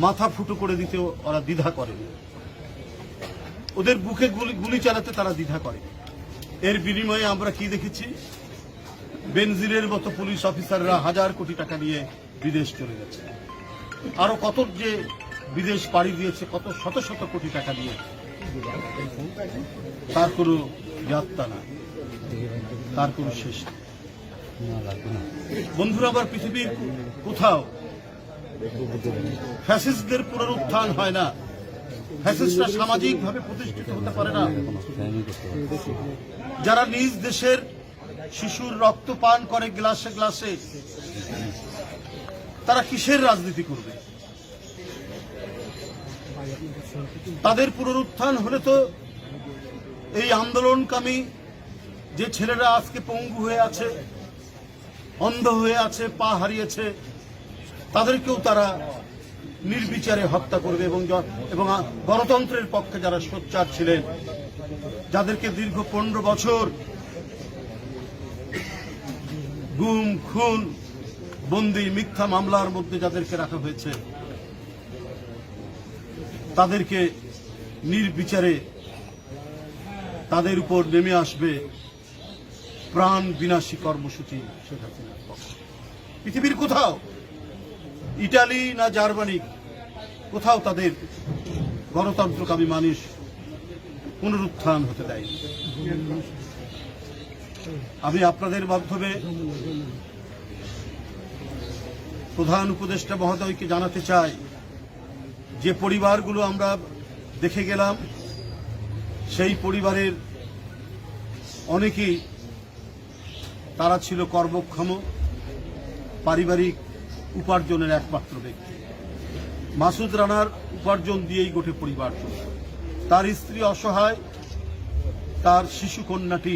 মাথা ফুটো করে দিতে ওরা দ্বিধা করে, ওদের বুকে গুলি চালাতে তারা দ্বিধা করে। এর বিনিময়ে আমরা কি দেখেছি? বেনজিরের মতো পুলিশ অফিসাররা হাজার কোটি টাকা নিয়ে বিদেশ চলে গেছে, আরো কত যে বিদেশ পাড়ি দিয়েছে, কত শত শত কোটি টাকা দিয়ে, তার কোনো যাত্রা না, তার কোনো শেষ নেই। বন্ধুরা, আবার পৃথিবীর কোথাও ফ্যাসিস্টদের পুনরুত্থান হয় না, ফ্যাসিস্টরা সামাজিকভাবে প্রতিষ্ঠিত হতে পারে না। যারা নিজ দেশের শিশুর রক্ত পান করে গ্লাসে গ্লাসে, তারা কিসের রাজনীতি করবে? তাদের পুনরুত্থান হলে তো এই আন্দোলনকামী যে ছেলেরা আজকে পঙ্গু হয়ে আছে, অন্ধ হয়ে আছে, পা হারিয়েছে, তাদেরকেও তারা নির্বিচারে হত্যা করবে। এবং গণতন্ত্রের পক্ষে যারা সোচ্চার ছিলেন, যাদেরকে দীর্ঘ 15 বছর গুম, খুন, বন্দি, মিথ্যা মামলার মধ্যে যাদেরকে রাখা হয়েছে, তাদেরকে নির্বিচারে তাদের উপর নেমে আসবে প্রাণ বিনাশী কর্মসূচি শেখ হাসিনার পক্ষে। পৃথিবীর কোথাও, ইটালি না জার্মানি, কোথাও তাদের গণতন্ত্রকামী মানুষ পুনরুত্থান হতে দেয়। আমি আপনাদের মাধ্যমে প্রধান উপদেষ্টা মহোদয়কে জানাতে চাই, যে পরিবারগুলো আমরা দেখে গেলাম, সেই পরিবারের অনেকেই তারা ছিল কর্মক্ষম, পারিবারিক উপার্জনের একমাত্র ব্যক্তি। মাসুদ রানার উপার্জন দিয়েই গোটে পরিবার চলত। তার স্ত্রী অসহায়, তার শিশু কন্যাটি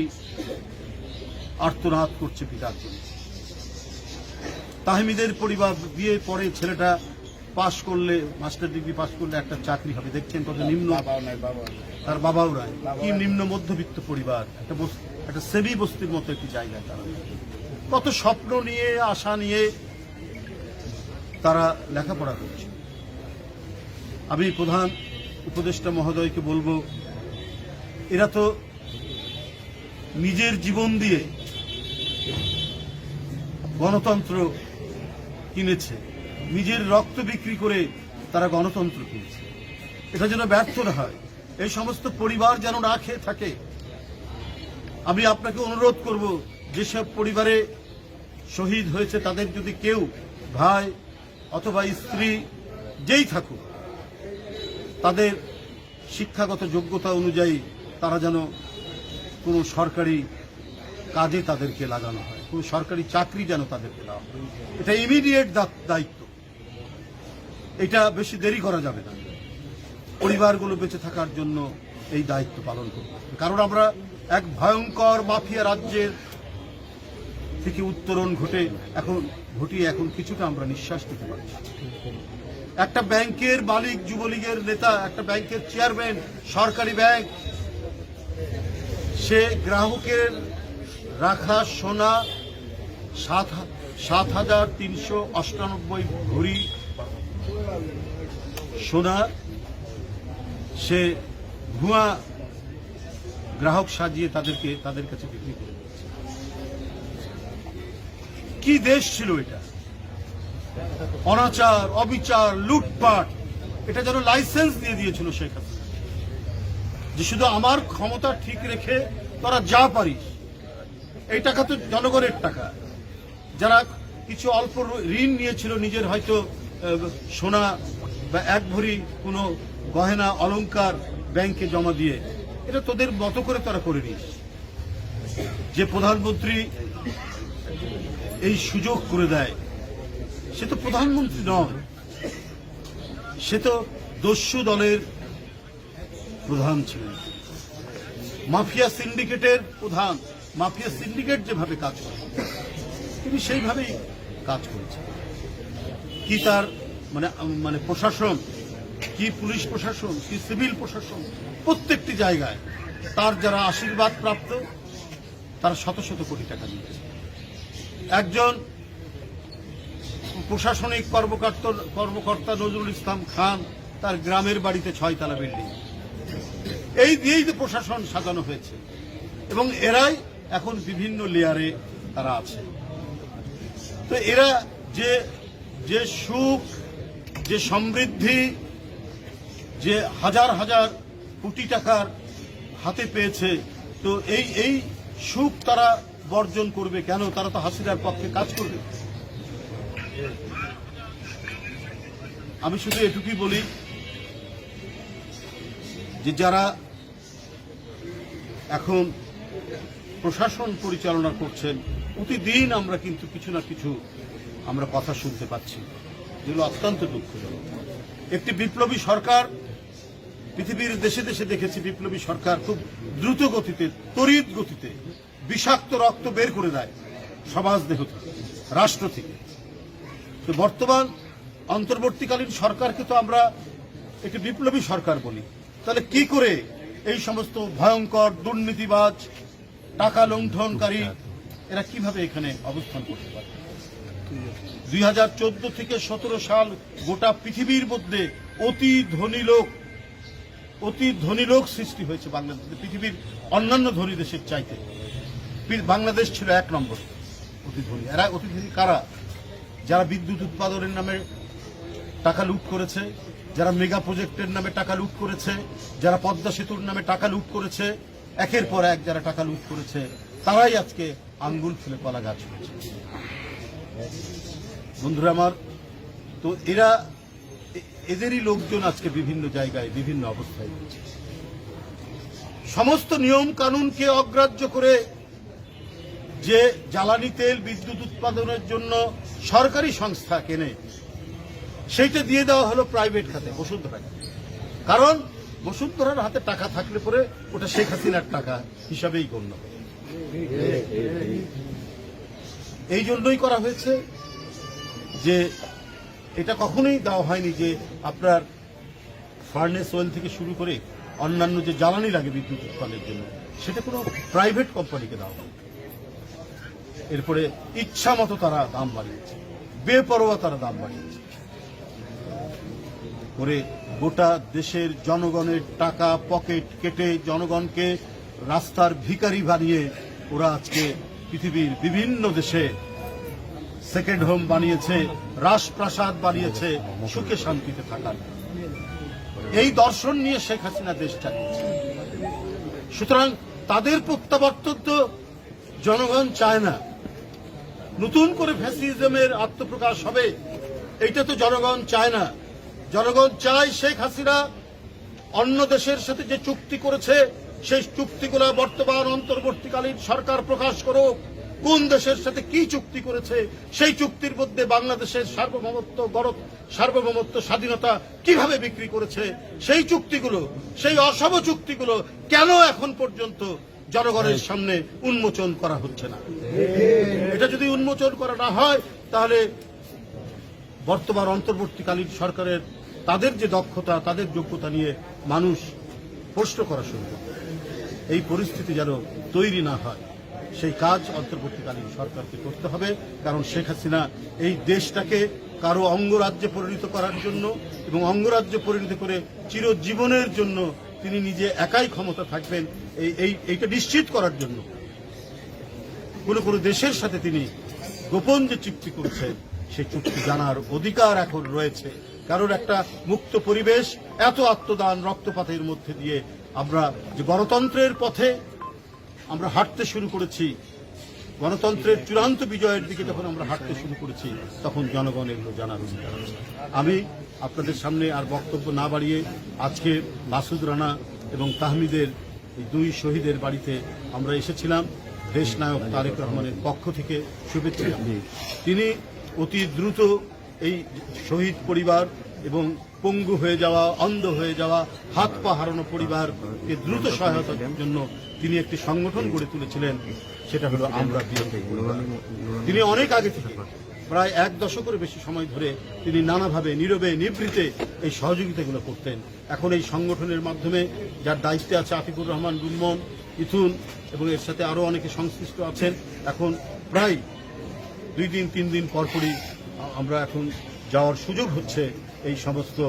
আর্তনাদ করছে পিতার জন্য। তাহমিদের পরিবার বিয়ে পরে ছেলেটা পাশ করলে, মাস্টার ডিগ্রি পাশ করলে একটা চাকরি হবে। দেখছেন কত নিম্ন, তার বাবাও নাই, কি নিম্ন মধ্যবিত্ত পরিবার, একটা সেবি বস্তির মতো একটি জায়গায় তারা কত স্বপ্ন নিয়ে, আশা নিয়ে তারা লেখাপড়া করছে। আমি প্রধান উপদেষ্টা মহোদয়কে বলবো, এরা তো নিজের জীবন দিয়ে গণতন্ত্র কিনেছে, নিজের রক্ত বিক্রি করে তারা গণতন্ত্র কিনেছে। এটা যেন ব্যর্থ না হয়, এই সমস্ত পরিবার যেন না খেয়ে থাকে। আমি আপনাকে অনুরোধ করব, যেসব পরিবারে শহীদ হয়েছে তাদের যদি কেউ ভাই অথবা স্ত্রী যেই থাকুক, তাদের শিক্ষাগত যোগ্যতা অনুযায়ী তারা যেন কোনো সরকারি কাজে তাদেরকে লাগানো হয়, কোনো সরকারি চাকরি যেন তাদেরকে দেওয়া হয়। এটা ইমিডিয়েট দায়িত্ব, এটা বেশি দেরি করা যাবে না। পরিবারগুলো বেঁচে থাকার জন্য এই দায়িত্ব পালন করব। কারণ আমরা এক ভয়ঙ্কর মাফিয়া রাজ্যের থেকে উত্তরণ ঘটিয়ে এখন কিছুটা আমরা নিঃশ্বাস নিতে পারছি। একটা ব্যাংকের মালিক, যুবলীগের নেতা, একটা ব্যাংকের চেয়ারম্যান, সরকারি ব্যাংক, সে গ্রাহকের রাখা সোনা 7,398 ভরি সোনা সে ভুয়া গ্রাহক সাজিয়ে তাদের কাছে বিক্রি করে দিচ্ছে। কি দেশ ছিল এটা? অনাচার, অবিচার, লুটপাট, এটা যেন লাইসেন্স দিয়ে দিয়েছিল শেখ হাসিনা, যে শুধু আমার ক্ষমতা ঠিক রেখে তোরা যা পারিস। এই টাকা তো জনগণের টাকা। যারা কিছু অল্প ঋণ নিয়েছিল, নিজের হয়তো সোনা বা 1 ভরি কোনো গহেনা অলংকার ব্যাংকে জমা দিয়ে, এটা তোদের মতো করে তারা করে নিস। যে প্রধানমন্ত্রী এই সুযোগ করে দেয়, সে তো প্রধানমন্ত্রী নয়, সে তো দস্যু দলের প্রধান ছিলেন, মাফিয়া সিন্ডিকেটের প্রধান। মাফিয়া সিন্ডিকেট যেভাবে কাজ করে, তিনি সেইভাবেই কাজ করেছেন। কি তার মানে প্রশাসন, কি পুলিশ প্রশাসন, কি সিভিল প্রশাসন, প্রত্যেকটি জায়গায় তার যারা আশীর্বাদ প্রাপ্ত, তারা শত শত কোটি টাকা দিয়েছে। একজন প্রশাসনিক কর্মকর্তা নজরুল ইসলাম খান তার গ্রামের বাড়িতে 6 তলা বিল্ডিং, এই দিয়েই তো প্রশাসন সাজানো হয়েছে এবং এরাই এখন বিভিন্ন লেয়ারে তারা আছে। তো এরা যে সুখ, যে সমৃদ্ধি, যে হাজার হাজার কোটি টাকার হাতে পেয়েছে, তো এই সুখ তারা বর্জন করবে কেন? তারা তো হাসিনার পক্ষে কাজ করবে। আমি শুধু এটুকুই বলি যে যারা এখন প্রশাসন পরিচালনা করছেন, প্রতিদিন আমরা কিন্তু কিছু না কিছু আমরা কথা শুনতে পাচ্ছি, যেগুলো অত্যন্ত দুঃখজনক। একটি বিপ্লবী সরকার, পৃথিবীর দেশে দেশে দেখেছি বিপ্লবী সরকার খুব দ্রুত গতিতে, তড়িৎ গতিতে বিষাক্ত রক্ত বের করে দেয় সমাজ দেহ থেকে, রাষ্ট্র থেকে। তো বর্তমান অন্তর্বর্তীকালীন সরকারকে তো আমরা একটি বিপ্লবী সরকার বলি, তাহলে কি করে এই সমস্ত ভয়ঙ্কর দুর্নীতিবাজ, টাকা লুণ্ঠনকারী এরা কিভাবে এখানে অবস্থান করতে পারে? 2014 থেকে 17 সাল গোটা পৃথিবীর মধ্যে অতি ধনী লোক সৃষ্টি হয়েছে বাংলাদেশে, পৃথিবীর অন্যান্য ধনী দেশের চাইতে বাংলাদেশ ছিল 1 নম্বর অতি ধনী। এরা অতি ধনী কারা? যারা বিদ্যুৎ উৎপাদনের নামে টাকা লুট করেছে, যারা মেগা প্রজেক্টের নামে টাকা লুট করেছে, যারা পদ্মা সেতুর নামে টাকা লুট করেছে, একের পর এক যারা টাকা লুট করেছে, তারাই আজকে আঙ্গুল ফুলে কলা গাছ হয়েছে। বন্ধুরা আমার, তো এদেরই লোকজন আজকে বিভিন্ন জায়গায় বিভিন্ন অবস্থায় রয়েছে। সমস্ত নিয়ম কানুনকে অগ্রাহ্য করে যে জ্বালানি তেল বিদ্যুৎ উৎপাদনের জন্য সরকারি সংস্থা কেনে, সেইটা দিয়ে দেওয়া হলো প্রাইভেট খাতে, বসুন্ধরাকে। কারণ বসুন্ধরার হাতে টাকা থাকলে পরে ওটা শেখ হাসিনার টাকা হিসাবেই গণ্য। এই জন্যই করা হয়েছে যে এটা কখনোই দেওয়া হয়নি যে আপনার ফার্নেস অয়েল থেকে শুরু করে অন্যান্য যে জ্বালানি লাগে বিদ্যুৎ উৎপাদনের জন্য, সেটা কোনো প্রাইভেট কোম্পানিকে দেওয়া হয়। এরপরে ইচ্ছা মতো তারা দাম বাড়িয়েছে, বেপরোয়া তারা দাম বাড়িয়েছে করে গোটা দেশের জনগণের টাকা পকেট কেটে জনগণকে রাস্তার ভিখারি বানিয়ে ওরা আজকে পৃথিবীর বিভিন্ন দেশে সেকেন্ড হোম বানিয়েছে, রাজপ্রাসাদ বানিয়েছে সুখে শান্তিতে থাকার। এই দর্শন নিয়ে শেখ হাসিনা দেশ চালিয়েছে। সুতরাং তাদের প্রত্যাবর্তন তো জনগণ চায় না। নতুন করে ফ্যাসিজমের আত্মপ্রকাশ হবে, এইটা তো জনগণ চায় না। জনগণ চায় শেখ হাসিনা অন্য দেশের সাথে যে চুক্তি করেছে, সেই চুক্তিগুলো বর্তমান অন্তর্বর্তীকালীন সরকার প্রকাশ করুক। কোন দেশের সাথে কি চুক্তি করেছে, সেই চুক্তির মধ্যে বাংলাদেশের সার্বভৌমত্ব স্বাধীনতা কিভাবে বিক্রি করেছে, সেই চুক্তিগুলো, সেই অসম চুক্তিগুলো কেন এখন পর্যন্ত জনগণের সামনে উন্মোচন করা হচ্ছে না? এটা যদি উন্মোচন করা না হয়, তাহলে বর্তমান অন্তর্বর্তীকালীন সরকারের তাদের যে দক্ষতা, তাদের যোগ্যতা নিয়ে মানুষ প্রশ্ন করা শুরু করবে। এই পরিস্থিতি যেন তৈরি না হয়, সেই কাজ অন্তর্বর্তীকালীন সরকারকে করতে হবে। কারণ শেখ হাসিনা এই দেশটাকে কারো অঙ্গরাজ্যে পরিণত করার জন্য এবং অঙ্গরাজ্যে পরিণত করে চিরজীবনের জন্য তিনি নিজে একাই ক্ষমতা থাকবেন, এইটা নিশ্চিত করার জন্য কোন দেশের সাথে তিনি গোপন যে চুক্তি করেছেন, সেই চুক্তি জানার অধিকার এখন রয়েছে। কারণ একটা মুক্ত পরিবেশ, এত আত্মদান রক্তপাতের মধ্যে দিয়ে আমরা যে গণতন্ত্রের পথে আমরা হাঁটতে শুরু করেছি, গণতন্ত্রের চূড়ান্ত বিজয়ের দিকে যখন আমরা হাঁটতে শুরু করেছি, তখন জনগণ এগুলো জানার অধিকার আছে। আমি আপনাদের সামনে আর বক্তব্য না বাড়িয়ে আজকে মাসুদ রানা এবং তাহমিদের এই 2 শহীদের বাড়িতে আমরা এসেছিলাম দেশনায়ক তারেক রহমানের পক্ষ থেকে শুভেচ্ছা। তিনি অতি দ্রুত এই শহীদ পরিবার এবং পঙ্গু হয়ে যাওয়া, অন্ধ হয়ে যাওয়া, হাত পা হারানো পরিবারকে দ্রুত সহায়তার জন্য তিনি একটি সংগঠন গড়ে তুলেছিলেন, সেটা হলো আমরা বিএনপি। তিনি অনেক আগে থেকে প্রায় 1 দশকের বেশি সময় ধরে তিনি নানাভাবে নীরবে নিভৃতে এই সহযোগিতাগুলো করতেন। এখন এই সংগঠনের মাধ্যমে যার দায়িত্বে আছে আতিকুর রহমান রুম্মন, ইথুন এবং এর সাথে আরো অনেকে সংশ্লিষ্ট আছেন, এখন প্রায় 2 দিন 3 দিন পরপরই আমরা এখন যাওয়ার সুযোগ হচ্ছে এই সমস্ত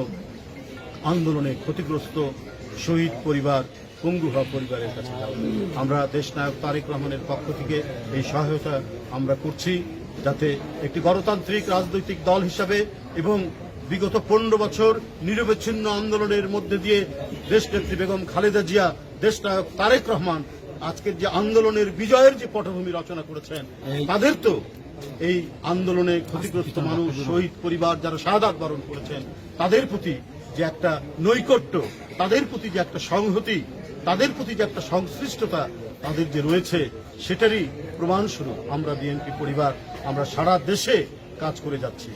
আন্দোলনে ক্ষতিগ্রস্ত শহীদ পরিবার, পঙ্গু হওয়া পরিবারের কাছে যাওয়া। আমরা দেশনায়ক তারেক রহমানের পক্ষ থেকে এই সহায়তা আমরা করছি, যাতে একটি গণতান্ত্রিক রাজনৈতিক দল হিসাবে এবং বিগত 15 বছর নিরবচ্ছিন্ন আন্দোলনের মধ্যে দিয়ে দেশনেত্রী বেগম খালেদা জিয়া, দেশনায়ক তারেক রহমান আজকের যে আন্দোলনের বিজয়ের যে পটভূমি রচনা করেছেন, তাদের তো এই আন্দোলনে ক্ষতিগ্রস্ত মানুষ, শহীদ পরিবার যারা শাহাদাত বরণ করেছেন, তাদের প্রতি যে একটা নৈকট্য, তাদের প্রতি যে একটা সংহতি, তাদের প্রতি যে একটা সংশ্লিষ্টতা তাদের যে রয়েছে, সেটারই প্রমাণস্বরূপ আমরা বিএনপি পরিবার আমরা সারা দেশে কাজ করে যাচ্ছি।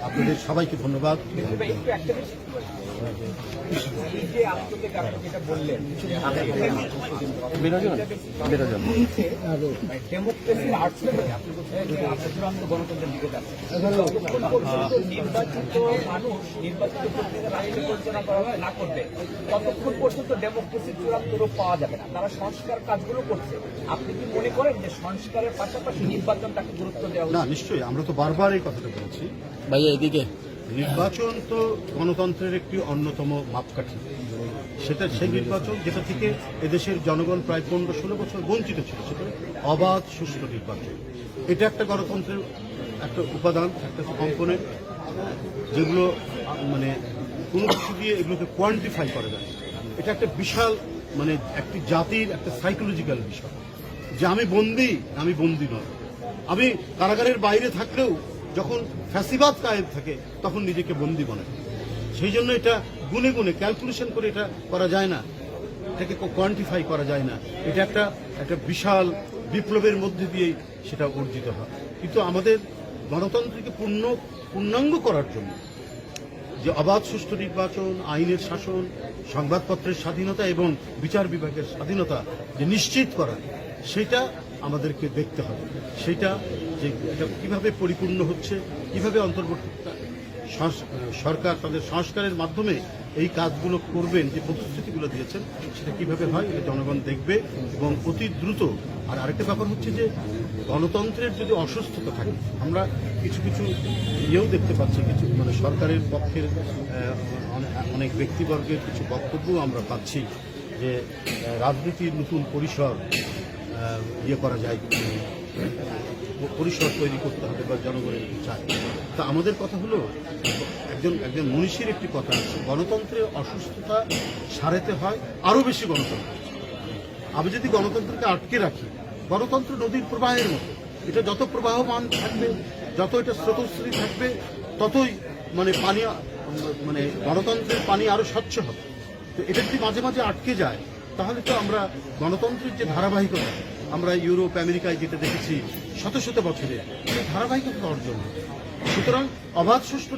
আপনাদের সবাইকে ধন্যবাদ। গণতন্ত্রের দিকে নির্বাচিত মানুষ নির্বাচিত প্রতিনিধি রাষ্ট্র পরিচালনা করা না করবে ততক্ষণ পর্যন্ত ডেমোক্রেসির চূড়ান্ত রূপ পাওয়া যাবে না। তারা সংস্কার কাজগুলো করছে। আপনি কি মনে করেন যে সংস্কারের পাশাপাশি নির্বাচনটাকে গুরুত্ব দেওয়া না, নিশ্চয়ই আমরা তো বারবার এই কথাটা বলেছি। ভাইয়া এদিকে নির্বাচন তো গণতন্ত্রের একটি অন্যতম মাপকাঠি। সেই নির্বাচন যেটা থেকে এদেশের জনগণ প্রায় 15-16 বছর বঞ্চিত ছিল, সেটা অবাধ সুষ্ঠু নির্বাচন। এটা একটা গণতন্ত্রের একটা উপাদান, একটা কম্পোনেন্ট, যেগুলো মানে কোনো কিছু দিয়ে এগুলোকে কোয়ান্টিফাই করা যায়। এটা একটা বিশাল মানে একটি জাতির একটা সাইকোলজিক্যাল বিষয়, যে আমি বন্দী নয়। আমি কারাগারের বাইরে থাকলেও যখন ফ্যাসিবাদ কায়েম থাকে তখন নিজেকে বন্দী বানায়। সেই জন্য এটা গুনে গুনে ক্যালকুলেশন করে এটা করা যায় না, এটাকে কোয়ান্টিফাই করা যায় না। এটা একটা বিশাল বিপ্লবের মধ্যে দিয়েই সেটা অর্জিত হয়। কিন্তু আমাদের গণতন্ত্রকে পূর্ণাঙ্গ করার জন্য যে অবাধ সুষ্ঠু নির্বাচন, আইনের শাসন, সংবাদপত্রের স্বাধীনতা এবং বিচার বিভাগের স্বাধীনতা যে নিশ্চিত করা, সেটা আমাদেরকে দেখতে হবে। সেটা যে এটা কিভাবে পরিপূর্ণ হচ্ছে, কিভাবে অন্তর্বর্তী সরকার তাদের সংস্কারের মাধ্যমে এই কাজগুলো করবেন, যে প্রতিশ্রুতিগুলো দিয়েছেন, সেটা কিভাবে হয় এটা জনগণ দেখবে এবং অতি দ্রুত। আর আরেকটা ব্যাপার হচ্ছে যে গণতন্ত্রের যদি অসুস্থতা থাকে, আমরা কিছু ইয়েও দেখতে পাচ্ছি, কিছু মানে সরকারের পক্ষের অনেক ব্যক্তিবর্গের কিছু বক্তব্য আমরা পাচ্ছি যে রাজনীতির নতুন পরিসর করা যায়, পরিসর তৈরি করতে হবে বা জনগণের চায়। তা আমাদের কথা হলো, একজন মনীষীর একটি কথা আছে, গণতন্ত্রের অসুস্থতা সারাতে হয় আরো বেশি গণতন্ত্র। আমি যদি গণতন্ত্রকে আটকে রাখি, গণতন্ত্র নদীর প্রবাহের মতো, এটা যত প্রবাহমান থাকবে, যত এটা স্রোতস্বিনী থাকবে, ততই মানে গণতন্ত্রের পানি আরো স্বচ্ছ হবে। তো এটা যদি মাঝে মাঝে আটকে যায়, তাহলে তো আমরা গণতন্ত্রের যে ধারাবাহিকতা আমরা ইউরোপ আমেরিকায় যেটা দেখেছি শত বছরে, সেই ধারাবাহিকতা অর্জন। সুতরাং অবাধ সুষ্ঠু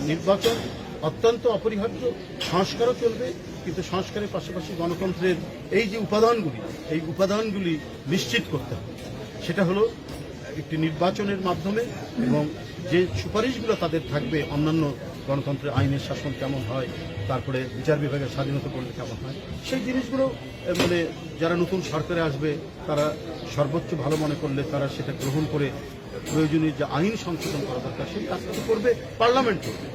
নির্বাচন অত্যন্ত অপরিহার্য। সংস্কারও চলবে, কিন্তু সংস্কারের পাশাপাশি গণতন্ত্রের এই যে উপাদানগুলি নিশ্চিত করতে হবে। সেটা হলো একটি নির্বাচনের মাধ্যমে, এবং যে সুপারিশগুলো তাদের থাকবে, অন্যান্য গণতন্ত্রের আইনের শাসন কেমন হয়, তারপরে বিচার বিভাগের স্বাধীনতা করলে কেমন হয়, সেই জিনিসগুলো মানে যারা নতুন সরকারে আসবে তারা সর্বোচ্চ ভালো মনে করলে তারা সেটা গ্রহণ করে প্রয়োজনীয় যে আইন সংশোধন করা দরকার সেই কাজটা করবে, পার্লামেন্ট করবে।